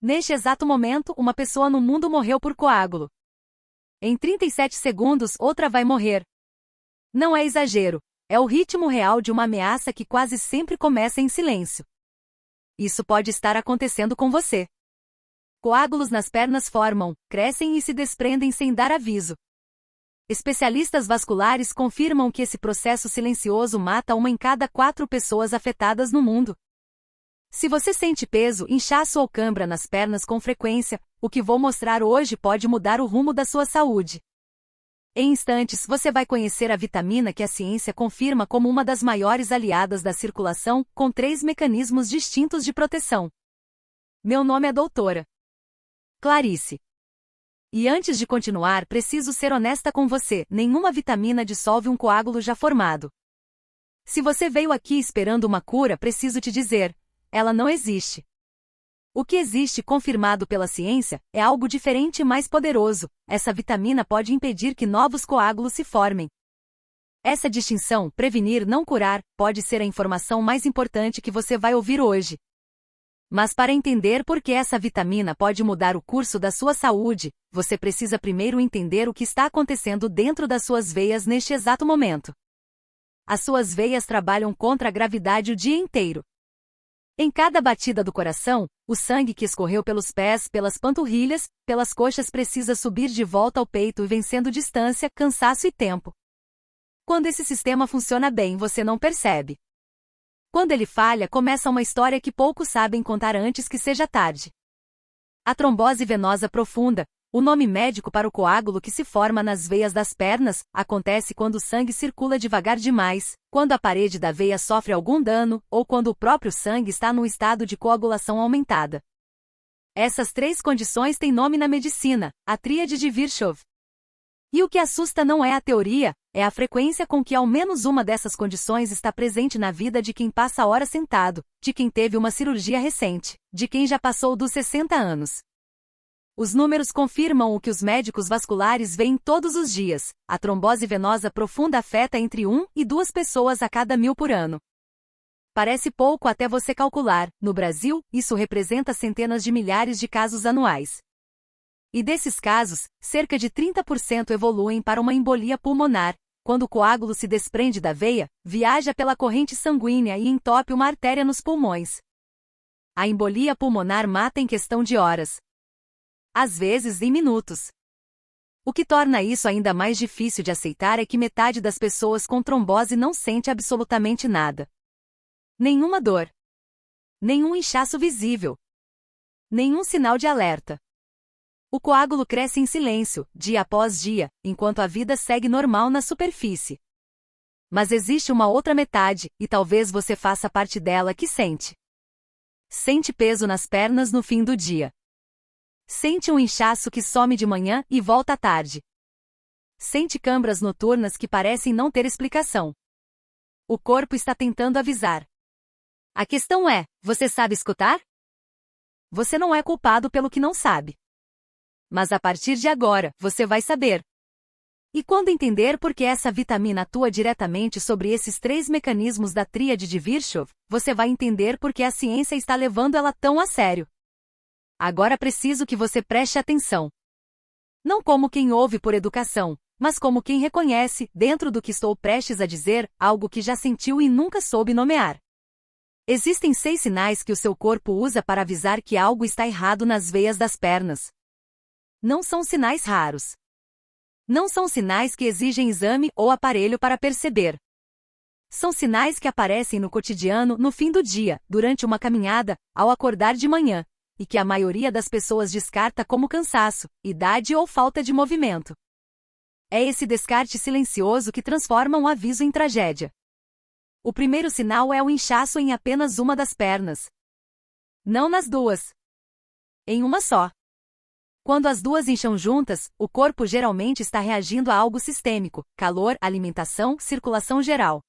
Neste exato momento, uma pessoa no mundo morreu por coágulo. Em 37 segundos, outra vai morrer. Não é exagero, é o ritmo real de uma ameaça que quase sempre começa em silêncio. Isso pode estar acontecendo com você. Coágulos nas pernas formam, crescem e se desprendem sem dar aviso. Especialistas vasculares confirmam que esse processo silencioso mata 1 em cada 4 pessoas afetadas no mundo. Se você sente peso, inchaço ou cãibra nas pernas com frequência, o que vou mostrar hoje pode mudar o rumo da sua saúde. Em instantes, você vai conhecer a vitamina que a ciência confirma como uma das maiores aliadas da circulação, com 3 mecanismos distintos de proteção. Meu nome é Doutora Clarice. E antes de continuar, preciso ser honesta com você: nenhuma vitamina dissolve um coágulo já formado. Se você veio aqui esperando uma cura, preciso te dizer, ela não existe. O que existe, confirmado pela ciência, é algo diferente e mais poderoso. Essa vitamina pode impedir que novos coágulos se formem. Essa distinção, prevenir, não curar, pode ser a informação mais importante que você vai ouvir hoje. Mas para entender por que essa vitamina pode mudar o curso da sua saúde, você precisa primeiro entender o que está acontecendo dentro das suas veias neste exato momento. As suas veias trabalham contra a gravidade o dia inteiro. Em cada batida do coração, o sangue que escorreu pelos pés, pelas panturrilhas, pelas coxas precisa subir de volta ao peito, vencendo distância, cansaço e tempo. Quando esse sistema funciona bem, você não percebe. Quando ele falha, começa uma história que poucos sabem contar antes que seja tarde. A trombose venosa profunda, o nome médico para o coágulo que se forma nas veias das pernas, acontece quando o sangue circula devagar demais, quando a parede da veia sofre algum dano, ou quando o próprio sangue está num estado de coagulação aumentada. Essas 3 condições têm nome na medicina, a tríade de Virchow. E o que assusta não é a teoria, é a frequência com que ao menos uma dessas condições está presente na vida de quem passa horas sentado, de quem teve uma cirurgia recente, de quem já passou dos 60 anos. Os números confirmam o que os médicos vasculares veem todos os dias: a trombose venosa profunda afeta entre 1 e 2 pessoas a cada 1000 por ano. Parece pouco até você calcular, no Brasil, isso representa centenas de milhares de casos anuais. E desses casos, cerca de 30% evoluem para uma embolia pulmonar, quando o coágulo se desprende da veia, viaja pela corrente sanguínea e entope uma artéria nos pulmões. A embolia pulmonar mata em questão de horas. Às vezes em minutos. O que torna isso ainda mais difícil de aceitar é que metade das pessoas com trombose não sente absolutamente nada. Nenhuma dor. Nenhum inchaço visível. Nenhum sinal de alerta. O coágulo cresce em silêncio, dia após dia, enquanto a vida segue normal na superfície. Mas existe uma outra metade, e talvez você faça parte dela, que sente. Sente peso nas pernas no fim do dia. Sente um inchaço que some de manhã e volta à tarde. Sente câimbras noturnas que parecem não ter explicação. O corpo está tentando avisar. A questão é, você sabe escutar? Você não é culpado pelo que não sabe. Mas a partir de agora, você vai saber. E quando entender por que essa vitamina atua diretamente sobre esses 3 mecanismos da tríade de Virchow, você vai entender por que a ciência está levando ela tão a sério. Agora preciso que você preste atenção. Não como quem ouve por educação, mas como quem reconhece, dentro do que estou prestes a dizer, algo que já sentiu e nunca soube nomear. Existem 6 sinais que o seu corpo usa para avisar que algo está errado nas veias das pernas. Não são sinais raros. Não são sinais que exigem exame ou aparelho para perceber. São sinais que aparecem no cotidiano, no fim do dia, durante uma caminhada, ao acordar de manhã, e que a maioria das pessoas descarta como cansaço, idade ou falta de movimento. É esse descarte silencioso que transforma um aviso em tragédia. O primeiro sinal é o inchaço em apenas uma das pernas. Não nas 2. Em uma só. Quando as 2 incham juntas, o corpo geralmente está reagindo a algo sistêmico: calor, alimentação, circulação geral.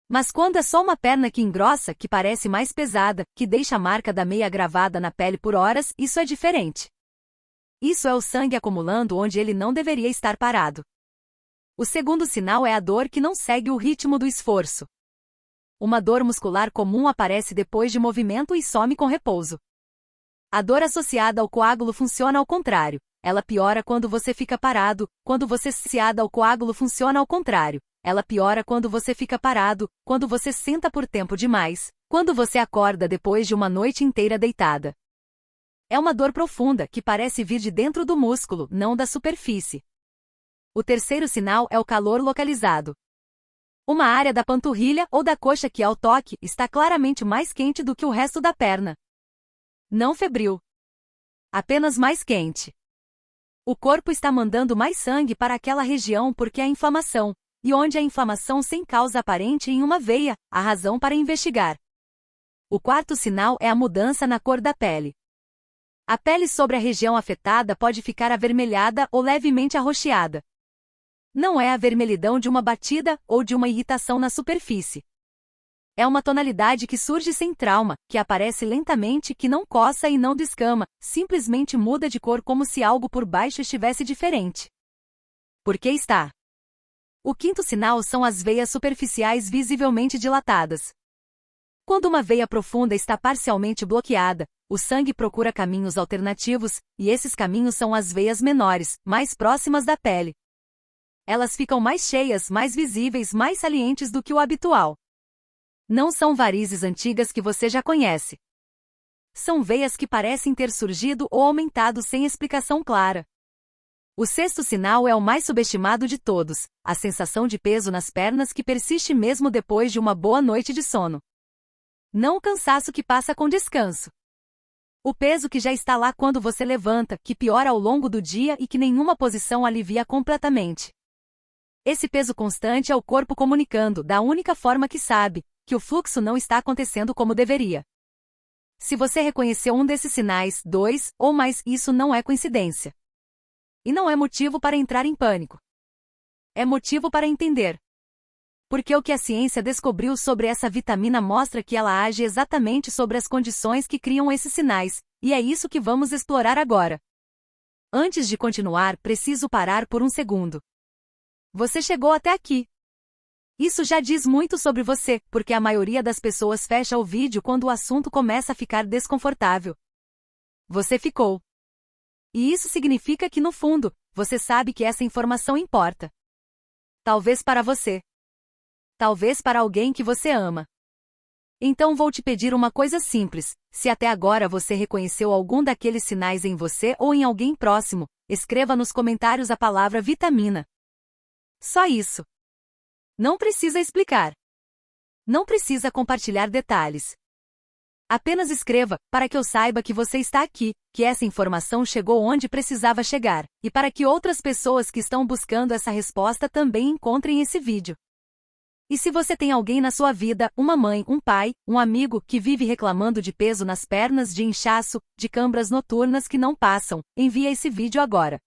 Mas quando é só uma perna que engrossa, que parece mais pesada, que deixa a marca da meia gravada na pele por horas, isso é diferente. Isso é o sangue acumulando onde ele não deveria estar parado. O segundo sinal é a dor que não segue o ritmo do esforço. Uma dor muscular comum aparece depois de movimento e some com repouso. A dor associada ao coágulo funciona ao contrário. Ela piora quando você fica parado, quando você associada ao coágulo funciona ao contrário. Ela piora quando você fica parado, quando você senta por tempo demais, quando você acorda depois de uma noite inteira deitada. É uma dor profunda que parece vir de dentro do músculo, não da superfície. O terceiro sinal é o calor localizado. Uma área da panturrilha ou da coxa que ao toque está claramente mais quente do que o resto da perna. Não febril. Apenas mais quente. O corpo está mandando mais sangue para aquela região porque há inflamação, e onde há inflamação sem causa aparente em uma veia, há razão para investigar. O quarto sinal é a mudança na cor da pele. A pele sobre a região afetada pode ficar avermelhada ou levemente arroxeada. Não é a vermelhidão de uma batida ou de uma irritação na superfície. É uma tonalidade que surge sem trauma, que aparece lentamente, que não coça e não descama, simplesmente muda de cor como se algo por baixo estivesse diferente. Por que está? O quinto sinal são as veias superficiais visivelmente dilatadas. Quando uma veia profunda está parcialmente bloqueada, o sangue procura caminhos alternativos, e esses caminhos são as veias menores, mais próximas da pele. Elas ficam mais cheias, mais visíveis, mais salientes do que o habitual. Não são varizes antigas que você já conhece. São veias que parecem ter surgido ou aumentado sem explicação clara. O sexto sinal é o mais subestimado de todos, a sensação de peso nas pernas que persiste mesmo depois de uma boa noite de sono. Não o cansaço que passa com descanso. O peso que já está lá quando você levanta, que piora ao longo do dia e que nenhuma posição alivia completamente. Esse peso constante é o corpo comunicando, da única forma que sabe, que o fluxo não está acontecendo como deveria. Se você reconheceu um desses sinais, 2 ou mais, isso não é coincidência. E não é motivo para entrar em pânico. É motivo para entender. Porque o que a ciência descobriu sobre essa vitamina mostra que ela age exatamente sobre as condições que criam esses sinais, e é isso que vamos explorar agora. Antes de continuar, preciso parar por um segundo. Você chegou até aqui. Isso já diz muito sobre você, porque a maioria das pessoas fecha o vídeo quando o assunto começa a ficar desconfortável. Você ficou. E isso significa que, no fundo, você sabe que essa informação importa. Talvez para você. Talvez para alguém que você ama. Então vou te pedir uma coisa simples: se até agora você reconheceu algum daqueles sinais em você ou em alguém próximo, escreva nos comentários a palavra vitamina. Só isso. Não precisa explicar. Não precisa compartilhar detalhes. Apenas escreva, para que eu saiba que você está aqui, que essa informação chegou onde precisava chegar, e para que outras pessoas que estão buscando essa resposta também encontrem esse vídeo. E se você tem alguém na sua vida, uma mãe, um pai, um amigo, que vive reclamando de peso nas pernas, de inchaço, de câimbras noturnas que não passam, envie esse vídeo agora.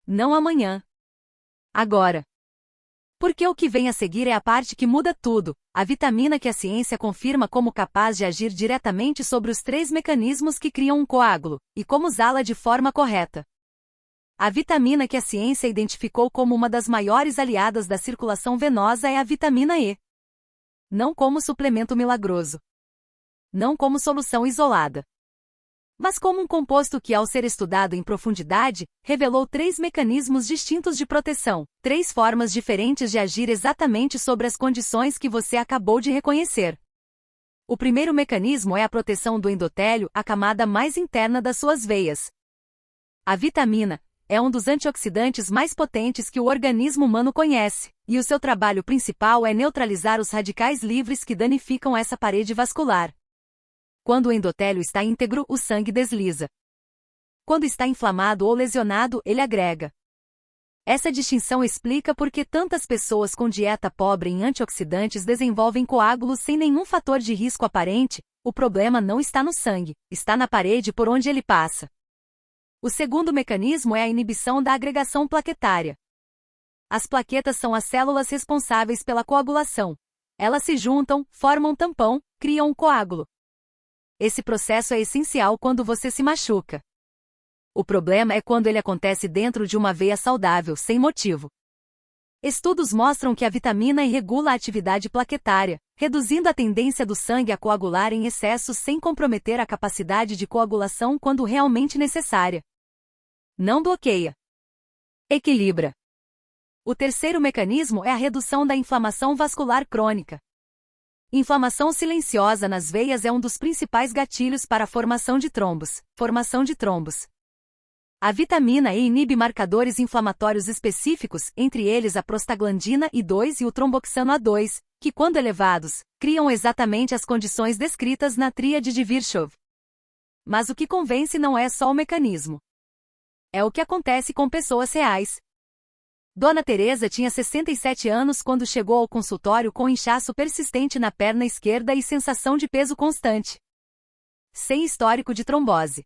Não amanhã. Agora. Porque o que vem a seguir é a parte que muda tudo, a vitamina que a ciência confirma como capaz de agir diretamente sobre os 3 mecanismos que criam um coágulo, e como usá-la de forma correta. A vitamina que a ciência identificou como uma das maiores aliadas da circulação venosa é a vitamina E. Não como suplemento milagroso. Não como solução isolada. Mas como um composto que, ao ser estudado em profundidade, revelou 3 mecanismos distintos de proteção, 3 formas diferentes de agir exatamente sobre as condições que você acabou de reconhecer. O primeiro mecanismo é a proteção do endotélio, a camada mais interna das suas veias. A vitamina é um dos antioxidantes mais potentes que o organismo humano conhece, e o seu trabalho principal é neutralizar os radicais livres que danificam essa parede vascular. Quando o endotélio está íntegro, o sangue desliza. Quando está inflamado ou lesionado, ele agrega. Essa distinção explica por que tantas pessoas com dieta pobre em antioxidantes desenvolvem coágulos sem nenhum fator de risco aparente. O problema não está no sangue, está na parede por onde ele passa. O segundo mecanismo é a inibição da agregação plaquetária. As plaquetas são as células responsáveis pela coagulação. Elas se juntam, formam tampão, criam um coágulo. Esse processo é essencial quando você se machuca. O problema é quando ele acontece dentro de uma veia saudável, sem motivo. Estudos mostram que a vitamina E regula a atividade plaquetária, reduzindo a tendência do sangue a coagular em excesso sem comprometer a capacidade de coagulação quando realmente necessária. Não bloqueia. Equilibra. O terceiro mecanismo é a redução da inflamação vascular crônica. Inflamação silenciosa nas veias é um dos principais gatilhos para a formação de trombos. A vitamina E inibe marcadores inflamatórios específicos, entre eles a prostaglandina I2 e o tromboxano A2, que, quando elevados, criam exatamente as condições descritas na tríade de Virchow. Mas o que convence não é só o mecanismo. É o que acontece com pessoas reais. Dona Teresa tinha 67 anos quando chegou ao consultório com inchaço persistente na perna esquerda e sensação de peso constante. Sem histórico de trombose.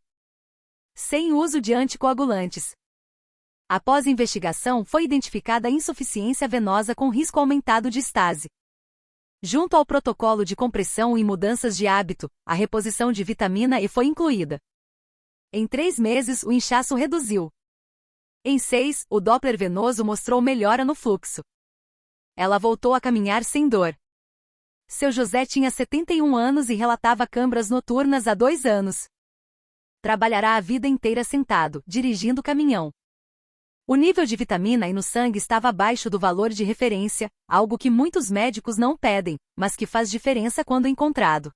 Sem uso de anticoagulantes. Após investigação, foi identificada insuficiência venosa com risco aumentado de estase. Junto ao protocolo de compressão e mudanças de hábito, a reposição de vitamina E foi incluída. Em 3 meses, o inchaço reduziu. Em 6, o Doppler venoso mostrou melhora no fluxo. Ela voltou a caminhar sem dor. Seu José tinha 71 anos e relatava câimbras noturnas há 2 anos. Trabalhará a vida inteira sentado, dirigindo caminhão. O nível de vitamina E no sangue estava abaixo do valor de referência, algo que muitos médicos não pedem, mas que faz diferença quando encontrado.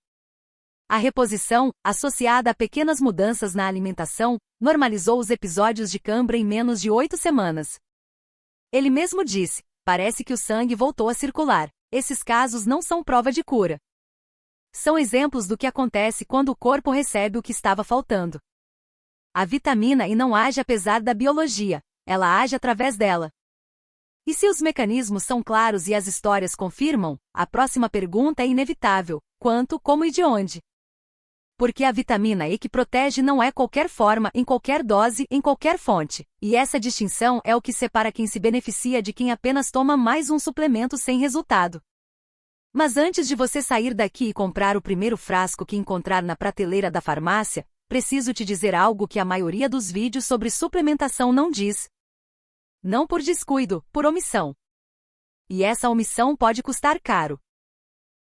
A reposição, associada a pequenas mudanças na alimentação, normalizou os episódios de cãibra em menos de 8 semanas. Ele mesmo disse: parece que o sangue voltou a circular. Esses casos não são prova de cura. São exemplos do que acontece quando o corpo recebe o que estava faltando. A vitamina E não age apesar da biologia, ela age através dela. E se os mecanismos são claros e as histórias confirmam, a próxima pergunta é inevitável: quanto, como e de onde? Porque a vitamina E que protege não é qualquer forma, em qualquer dose, em qualquer fonte. E essa distinção é o que separa quem se beneficia de quem apenas toma mais um suplemento sem resultado. Mas antes de você sair daqui e comprar o primeiro frasco que encontrar na prateleira da farmácia, preciso te dizer algo que a maioria dos vídeos sobre suplementação não diz. Não por descuido, por omissão. E essa omissão pode custar caro.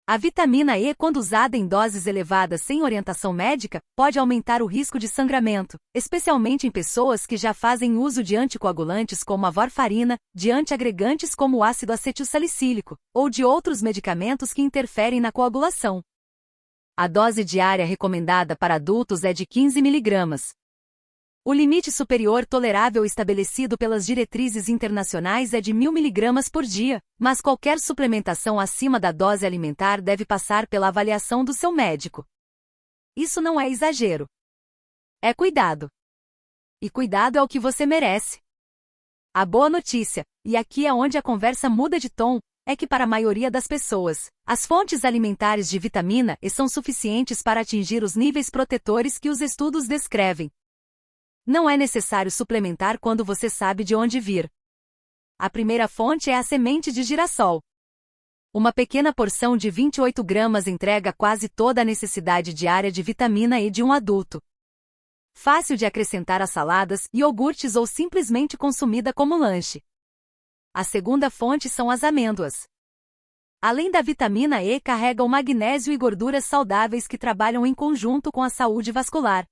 A vitamina E, quando usada em doses elevadas sem orientação médica, pode aumentar o risco de sangramento, especialmente em pessoas que já fazem uso de anticoagulantes como a varfarina, de antiagregantes como o ácido acetilsalicílico, ou de outros medicamentos que interferem na coagulação. A dose diária recomendada para adultos é de 15 mg. O limite superior tolerável estabelecido pelas diretrizes internacionais é de 1000 mg por dia, mas qualquer suplementação acima da dose alimentar deve passar pela avaliação do seu médico. Isso não é exagero. É cuidado. E cuidado é o que você merece. A boa notícia, e aqui é onde a conversa muda de tom, é que para a maioria das pessoas, as fontes alimentares de vitamina E são suficientes para atingir os níveis protetores que os estudos descrevem. Não é necessário suplementar quando você sabe de onde vir. A primeira fonte é a semente de girassol. Uma pequena porção de 28 gramas entrega quase toda a necessidade diária de vitamina E de um adulto. Fácil de acrescentar a saladas, iogurtes ou simplesmente consumida como lanche. A segunda fonte são as amêndoas. Além da vitamina E, carregam magnésio e gorduras saudáveis que trabalham em conjunto com a saúde vascular.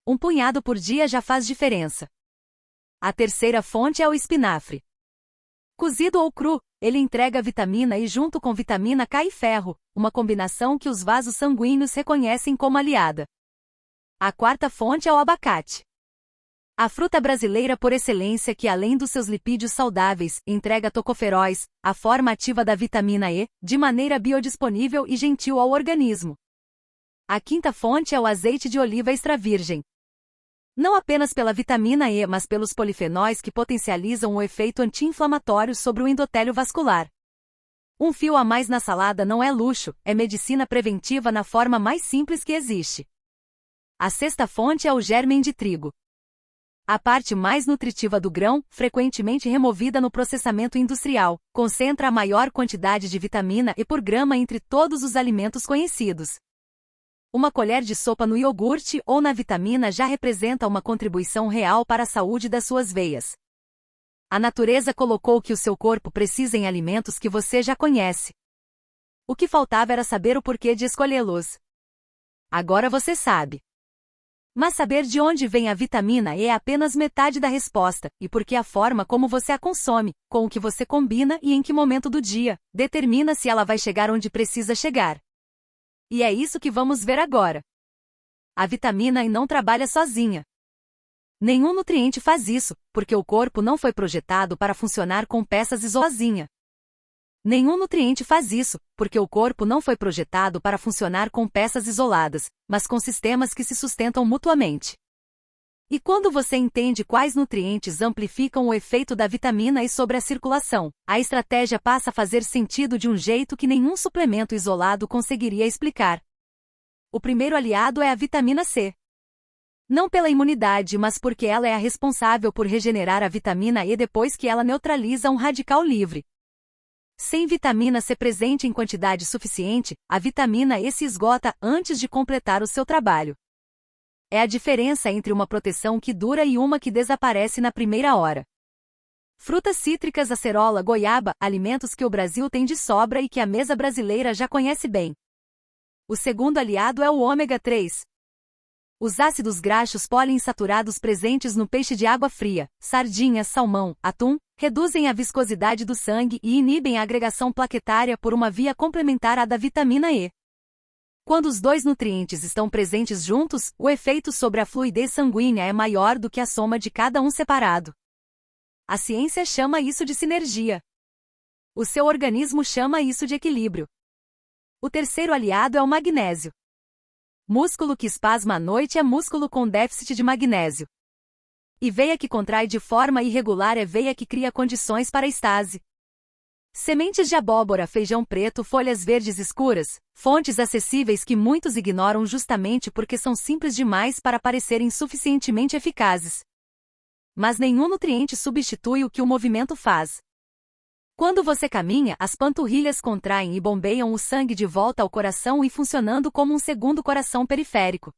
Um punhado por dia já faz diferença. A terceira fonte é o espinafre. Cozido ou cru, ele entrega vitamina E junto com vitamina K e ferro, uma combinação que os vasos sanguíneos reconhecem como aliada. A quarta fonte é o abacate. A fruta brasileira por excelência que, além dos seus lipídios saudáveis, entrega tocoferóis, a forma ativa da vitamina E, de maneira biodisponível e gentil ao organismo. A quinta fonte é o azeite de oliva extra virgem. Não apenas pela vitamina E, mas pelos polifenóis que potencializam o efeito anti-inflamatório sobre o endotélio vascular. Um fio a mais na salada não é luxo, é medicina preventiva na forma mais simples que existe. A sexta fonte é o gérmen de trigo. A parte mais nutritiva do grão, frequentemente removida no processamento industrial, concentra a maior quantidade de vitamina E por grama entre todos os alimentos conhecidos. Uma colher de sopa no iogurte ou na vitamina já representa uma contribuição real para a saúde das suas veias. A natureza colocou o que o seu corpo precisa em alimentos que você já conhece. O que faltava era saber o porquê de escolhê-los. Agora você sabe. Mas saber de onde vem a vitamina E é apenas metade da resposta, e porque a forma como você a consome, com o que você combina e em que momento do dia, determina se ela vai chegar onde precisa chegar. E é isso que vamos ver agora. A vitamina E não trabalha sozinha. Nenhum nutriente faz isso, porque o corpo não foi projetado para funcionar com peças sozinha. Nenhum nutriente faz isso, porque o corpo não foi projetado para funcionar com peças isoladas, mas com sistemas que se sustentam mutuamente. E quando você entende quais nutrientes amplificam o efeito da vitamina E sobre a circulação, a estratégia passa a fazer sentido de um jeito que nenhum suplemento isolado conseguiria explicar. O primeiro aliado é a vitamina C. Não pela imunidade, mas porque ela é a responsável por regenerar a vitamina E depois que ela neutraliza um radical livre. Sem vitamina C presente em quantidade suficiente, a vitamina E se esgota antes de completar o seu trabalho. É a diferença entre uma proteção que dura e uma que desaparece na primeira hora. Frutas cítricas, acerola, goiaba, alimentos que o Brasil tem de sobra e que a mesa brasileira já conhece bem. O segundo aliado é o ômega 3. Os ácidos graxos poliinsaturados presentes no peixe de água fria, sardinha, salmão, atum, reduzem a viscosidade do sangue e inibem a agregação plaquetária por uma via complementar à da vitamina E. Quando os dois nutrientes estão presentes juntos, o efeito sobre a fluidez sanguínea é maior do que a soma de cada um separado. A ciência chama isso de sinergia. O seu organismo chama isso de equilíbrio. O terceiro aliado é o magnésio. Músculo que espasma à noite é músculo com déficit de magnésio. E veia que contrai de forma irregular é veia que cria condições para estase. Sementes de abóbora, feijão preto, folhas verdes escuras, fontes acessíveis que muitos ignoram justamente porque são simples demais para parecerem suficientemente eficazes. Mas nenhum nutriente substitui o que o movimento faz. Quando você caminha, as panturrilhas contraem e bombeiam o sangue de volta ao coração e funcionando como um segundo coração periférico.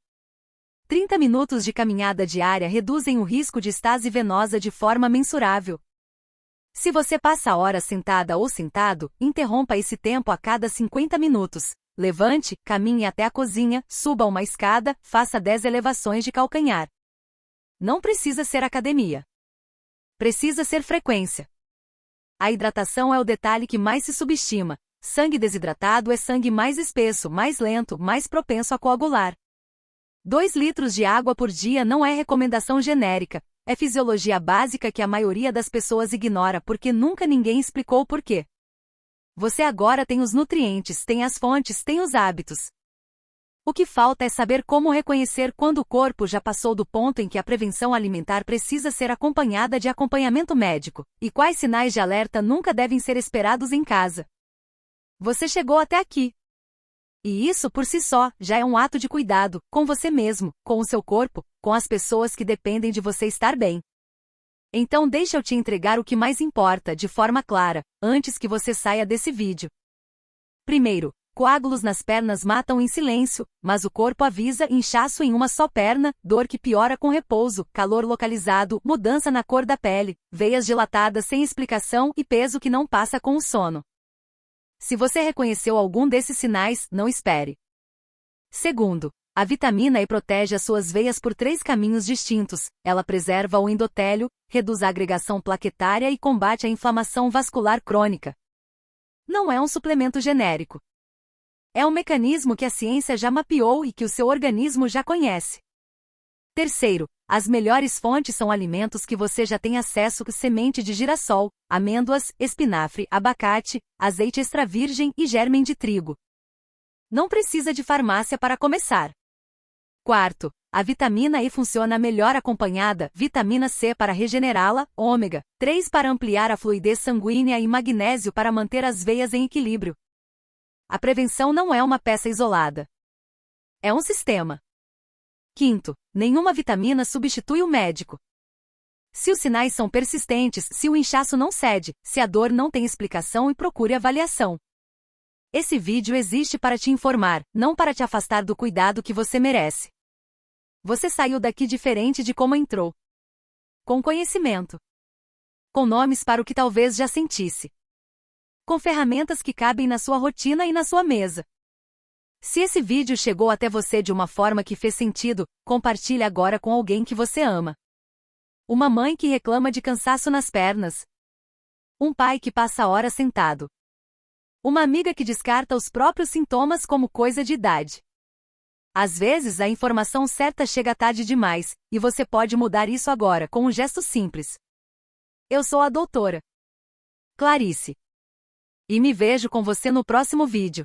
30 minutos de caminhada diária reduzem o risco de estase venosa de forma mensurável. Se você passa horas sentada ou sentado, interrompa esse tempo a cada 50 minutos. Levante, caminhe até a cozinha, suba uma escada, faça 10 elevações de calcanhar. Não precisa ser academia. Precisa ser frequência. A hidratação é o detalhe que mais se subestima. Sangue desidratado é sangue mais espesso, mais lento, mais propenso a coagular. 2 litros de água por dia não é recomendação genérica, é fisiologia básica que a maioria das pessoas ignora porque nunca ninguém explicou o porquê. Você agora tem os nutrientes, tem as fontes, tem os hábitos. O que falta é saber como reconhecer quando o corpo já passou do ponto em que a prevenção alimentar precisa ser acompanhada de acompanhamento médico, e quais sinais de alerta nunca devem ser esperados em casa. Você chegou até aqui. E isso por si só já é um ato de cuidado, com você mesmo, com o seu corpo, com as pessoas que dependem de você estar bem. Então deixa eu te entregar o que mais importa, de forma clara, antes que você saia desse vídeo. Primeiro, coágulos nas pernas matam em silêncio, mas o corpo avisa inchaço em uma só perna, dor que piora com repouso, calor localizado, mudança na cor da pele, veias dilatadas sem explicação e peso que não passa com o sono. Se você reconheceu algum desses sinais, não espere. Segundo, a vitamina E protege as suas veias por 3 caminhos distintos. Ela preserva o endotélio, reduz a agregação plaquetária e combate a inflamação vascular crônica. Não é um suplemento genérico. É um mecanismo que a ciência já mapeou e que o seu organismo já conhece. Terceiro, as melhores fontes são alimentos que você já tem acesso: semente de girassol, amêndoas, espinafre, abacate, azeite extra virgem e gérmen de trigo. Não precisa de farmácia para começar. Quarto, a vitamina E funciona melhor acompanhada, vitamina C para regenerá-la, ômega 3 para ampliar a fluidez sanguínea e magnésio para manter as veias em equilíbrio. A prevenção não é uma peça isolada. É um sistema. Quinto, nenhuma vitamina substitui o médico. Se os sinais são persistentes, se o inchaço não cede, se a dor não tem explicação, e procure avaliação. Esse vídeo existe para te informar, não para te afastar do cuidado que você merece. Você saiu daqui diferente de como entrou. Com conhecimento. Com nomes para o que talvez já sentisse. com ferramentas que cabem na sua rotina e na sua mesa. Se esse vídeo chegou até você de uma forma que fez sentido, compartilhe agora com alguém que você ama. Uma mãe que reclama de cansaço nas pernas. Um pai que passa horas sentado. Uma amiga que descarta os próprios sintomas como coisa de idade. Às vezes a informação certa chega tarde demais, e você pode mudar isso agora com um gesto simples. Eu sou a doutora Clarice. E me vejo com você no próximo vídeo.